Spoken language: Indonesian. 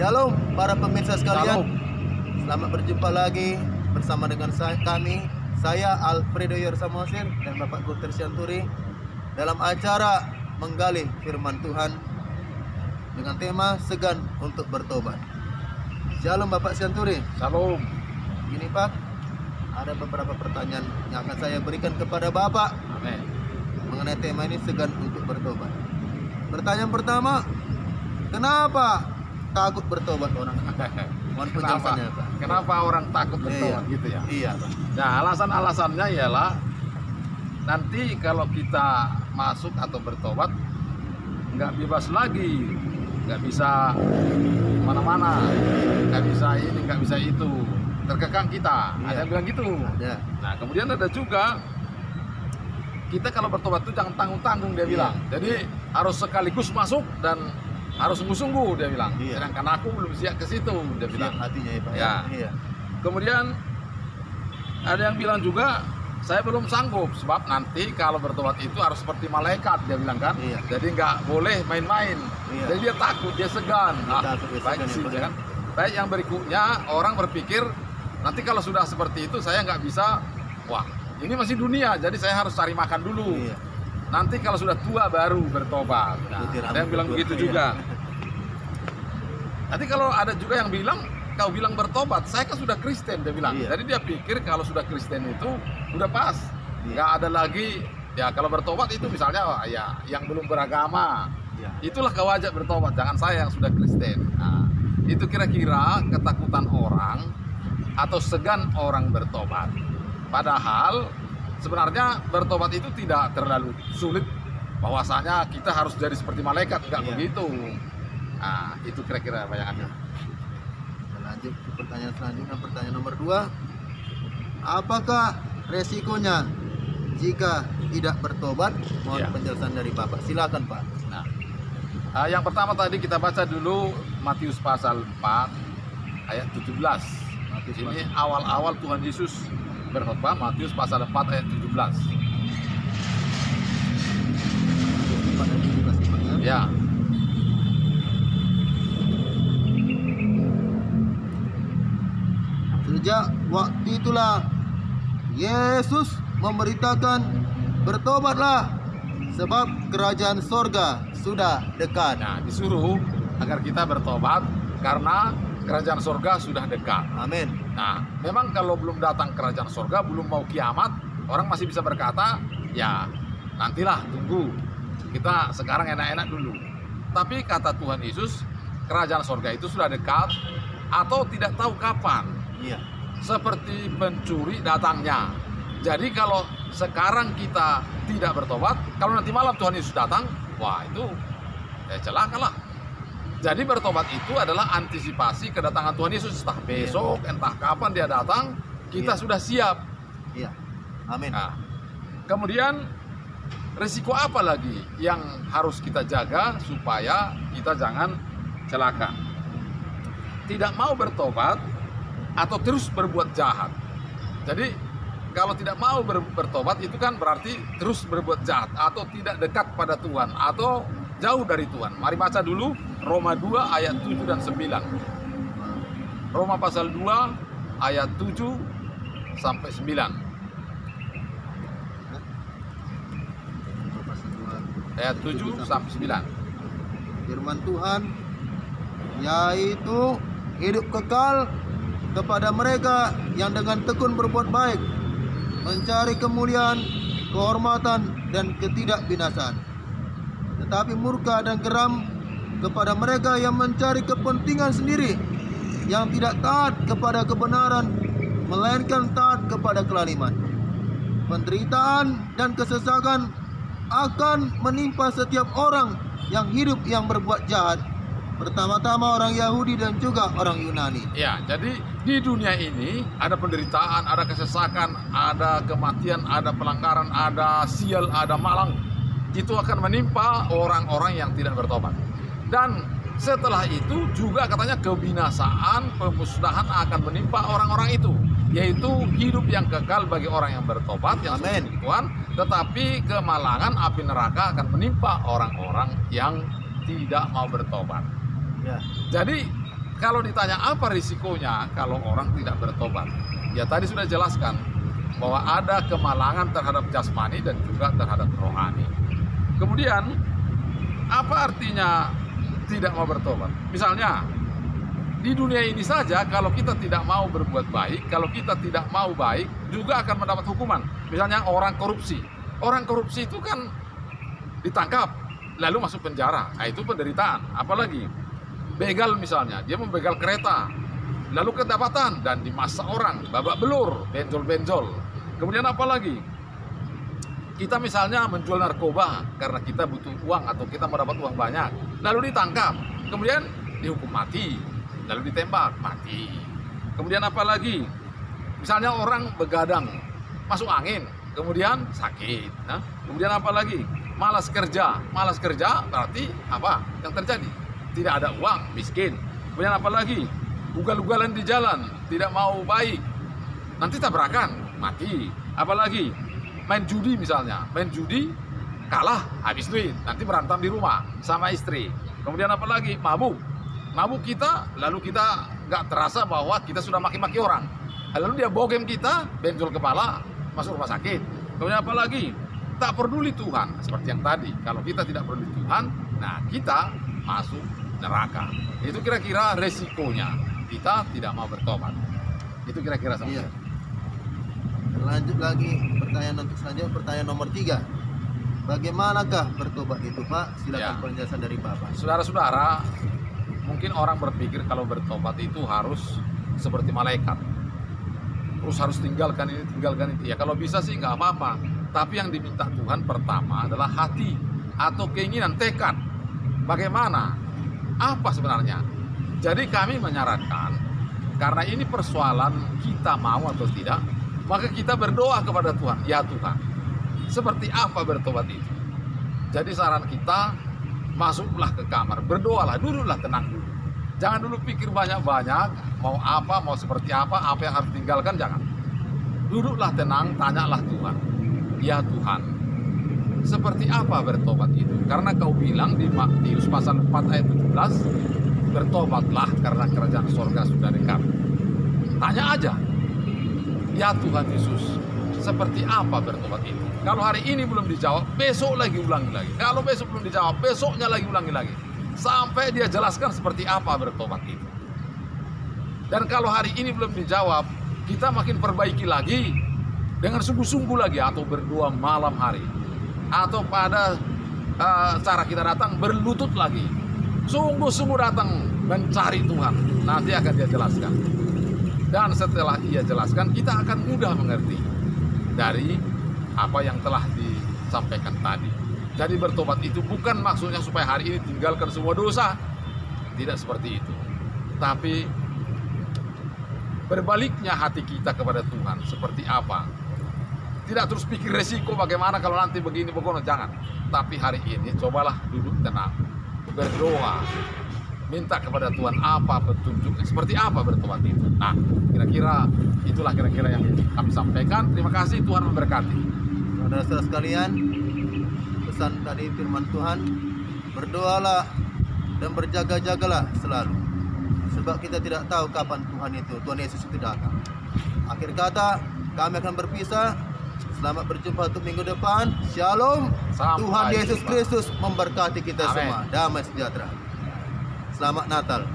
Shalom para pemirsa sekalian. Shalom. Selamat berjumpa lagi bersama dengan saya Alfredo Yersamosir dan Bapak Gunter Sianturi dalam acara menggali firman Tuhan dengan tema segan untuk bertobat. Shalom Bapak Sianturi. Shalom. Gini Pak, ada beberapa pertanyaan yang akan saya berikan kepada Bapak Amin. mengenai tema ini, segan untuk bertobat. Pertanyaan pertama, kenapa takut bertobat orang? Mohon penjelasannya Pak. Kenapa orang takut bertobat gitu ya? Iya Pak. Nah, alasan-alasannya ialah nanti kalau kita masuk atau bertobat nggak bebas lagi, nggak bisa mana-mana, nggak bisa ini, nggak bisa itu, terkekang kita. Iya. Ada yang bilang gitu. Ada. Nah, kemudian ada juga kita kalau bertobat itu jangan tanggung-tanggung dia Iya. bilang. Jadi harus sekaligus masuk dan harus sungguh-sungguh dia bilang. Iya. Sedangkan aku belum siap ke situ dia bilang. Siap hatinya ya Pak. Ya. Iya. Kemudian ada yang bilang juga saya belum sanggup sebab nanti kalau bertobat itu harus seperti malaikat dia bilang kan. Iya. Jadi nggak boleh main-main. Iya. Jadi dia takut, dia segan. Takut, dia Baik segan, sih, ya, Pak. ya kan. Baik, yang berikutnya orang berpikir nanti kalau sudah seperti itu saya nggak bisa. Wah, ini masih dunia, jadi saya harus cari makan dulu. Iya. Nanti kalau sudah tua baru bertobat. Nah, Putih ada yang rambut bilang tua. begitu Iya. juga. Nanti kalau ada juga yang bilang, kau bilang bertobat, saya kan sudah Kristen, dia bilang. Iya. Jadi dia pikir kalau sudah Kristen itu udah pas, Iya. nggak ada lagi. Ya kalau bertobat itu misalnya ya yang belum beragama, Iya. itulah kau ajak bertobat. Jangan saya yang sudah Kristen. Nah, itu kira-kira ketakutan orang atau segan orang bertobat. Padahal sebenarnya bertobat itu tidak terlalu sulit. Bahwasanya kita harus jadi seperti malaikat, nggak Iya. begitu. Nah, itu kira-kira bayangannya. Kita lanjut ke pertanyaan selanjutnya, pertanyaan nomor 2. Apakah resikonya jika tidak bertobat? Mohon Iya. penjelasan dari Bapak. Silakan Pak. Nah, yang pertama tadi kita baca dulu Matius pasal 4 ayat 17. Matius Ini awal-awal Tuhan Yesus berkhotbah, Matius pasal 4 ayat 17. Pada 17 Pak, ya. Ya. Sejak waktu itulah Yesus memberitakan, bertobatlah sebab kerajaan sorga sudah dekat. Nah, disuruh agar kita bertobat karena kerajaan surga sudah dekat. Amin. Nah, memang kalau belum datang kerajaan surga, belum mau kiamat, orang masih bisa berkata, ya nantilah, tunggu. Kita sekarang enak-enak dulu. Tapi kata Tuhan Yesus, kerajaan surga itu sudah dekat atau tidak tahu kapan. Iya. Seperti pencuri datangnya. Jadi kalau sekarang kita tidak bertobat, kalau nanti malam Tuhan Yesus datang, wah itu celakalah. Jadi bertobat itu adalah antisipasi kedatangan Tuhan Yesus. Entah besok, entah kapan dia datang, kita Iya. sudah siap. Iya. Amin. Nah, kemudian risiko apa lagi yang harus kita jaga supaya kita jangan celaka? Tidak mau bertobat atau terus berbuat jahat. Jadi kalau tidak mau bertobat itu kan berarti terus berbuat jahat atau tidak dekat pada Tuhan atau jauh dari Tuhan. Mari baca dulu Roma 2 ayat 7 dan 9. Roma pasal 2 ayat 7 sampai 9. Pasal 2. Ayat 7 sampai 9. Firman Tuhan yaitu hidup kekal kepada mereka yang dengan tekun berbuat baik, mencari kemuliaan, kehormatan, dan ketidakbinasaan. Tetapi murka dan geram kepada mereka yang mencari kepentingan sendiri, yang tidak taat kepada kebenaran, melainkan taat kepada kelaliman. Penderitaan dan kesesakan akan menimpa setiap orang yang hidup yang berbuat jahat, pertama-tama orang Yahudi dan juga orang Yunani. Ya, jadi di dunia ini ada penderitaan, ada kesesakan, ada kematian, ada pelanggaran, ada sial, ada malang. Itu akan menimpa orang-orang yang tidak bertobat. Dan setelah itu juga katanya kebinasaan, pemusnahan akan menimpa orang-orang itu, yaitu hidup yang kekal bagi orang yang bertobat, yang Amin. sujud Tuhan, tetapi kemalangan api neraka akan menimpa orang-orang yang tidak mau bertobat. Ya. Jadi Kalau ditanya apa risikonya kalau orang tidak bertobat, ya tadi sudah jelaskan bahwa ada kemalangan terhadap jasmani dan juga terhadap rohani. Kemudian apa artinya tidak mau bertobat? Misalnya di dunia ini saja, kalau kita tidak mau berbuat baik, kalau kita tidak mau baik, juga akan mendapat hukuman. Misalnya orang korupsi. Orang korupsi itu kan ditangkap, lalu masuk penjara. Nah, itu penderitaan. Apalagi begal misalnya, dia membegal kereta, lalu kedapatan dan dimasa orang, babak belur, benjol-benjol. Kemudian apalagi? Kita misalnya menjual narkoba karena kita butuh uang atau kita mau dapat uang banyak, lalu ditangkap, kemudian dihukum mati, lalu ditembak, mati. Kemudian apalagi? Misalnya orang begadang, masuk angin, kemudian sakit. Nah, kemudian apalagi? Malas kerja berarti apa yang terjadi? Tidak ada uang, miskin. Kemudian apalagi? Ugal-ugalan di jalan, tidak mau baik, nanti tabrakan, mati. Apalagi? Main judi misalnya, main judi kalah, habis duit, nanti berantem di rumah sama istri. Kemudian apalagi? Mabuk kita, lalu kita nggak terasa bahwa kita sudah maki-maki orang. Lalu dia bogem kita, benjol kepala, masuk rumah sakit. Kemudian apalagi? Tak peduli Tuhan, seperti yang tadi. Kalau kita tidak peduli Tuhan, nah kita masuk neraka. Itu kira-kira resikonya kita tidak mau bertobat. Itu kira-kira sama. Iya. Lanjut lagi pertanyaan untuk selanjutnya, pertanyaan nomor 3. Bagaimanakah bertobat itu, Pak? Silakan Ya. penjelasan dari Bapak. Saudara-saudara, mungkin orang berpikir kalau bertobat itu harus seperti malaikat. Terus harus tinggalkan ini, tinggalkan itu. Ya kalau bisa sih nggak apa-apa. Tapi yang diminta Tuhan pertama adalah hati atau keinginan, tekad. Bagaimana? Apa sebenarnya? Jadi kami menyarankan, karena ini persoalan kita mau atau tidak, maka kita berdoa kepada Tuhan. Ya Tuhan, seperti apa bertobat itu? Jadi saran kita, masuklah ke kamar, berdoalah, duduklah tenang dulu. Jangan dulu pikir banyak-banyak, mau apa, mau seperti apa yang harus tinggalkan, jangan. Duduklah tenang, tanyalah Tuhan. Ya Tuhan, seperti apa bertobat itu? Karena kau bilang di Matius pasal 4 ayat 17, bertobatlah karena kerajaan surga sudah dekat. Tanya aja. Ya Tuhan Yesus, seperti apa bertobat itu? Kalau hari ini belum dijawab, besok lagi ulangi lagi. Kalau besok belum dijawab, besoknya lagi ulangi lagi. Sampai dia jelaskan seperti apa bertobat itu. Dan kalau hari ini belum dijawab, kita makin perbaiki lagi dengan sungguh-sungguh lagi, atau berdoa malam hari, atau pada cara kita datang berlutut lagi, sungguh-sungguh datang mencari Tuhan. Nanti akan dia jelaskan. Dan setelah ia jelaskan, kita akan mudah mengerti dari apa yang telah disampaikan tadi. Jadi bertobat itu bukan maksudnya supaya hari ini tinggalkan semua dosa. Tidak seperti itu. Tapi berbaliknya hati kita kepada Tuhan seperti apa. Tidak terus pikir resiko bagaimana kalau nanti begini, jangan. Tapi hari ini cobalah duduk tenang, berdoa, minta kepada Tuhan apa petunjuknya, seperti apa bertobat itu. Nah, kira-kira itulah kira-kira yang kami sampaikan. Terima kasih, Tuhan memberkati. Saudara-saudara sekalian, pesan tadi firman Tuhan, berdoalah dan berjaga-jagalah selalu. Sebab kita tidak tahu kapan Tuhan Yesus itu datang. Akhir kata, kami akan berpisah. Selamat berjumpa untuk minggu depan. Shalom. Sampai Tuhan Yesus jumpa. Kristus memberkati kita Amin. semua. Damai sejahtera. Selamat Natal.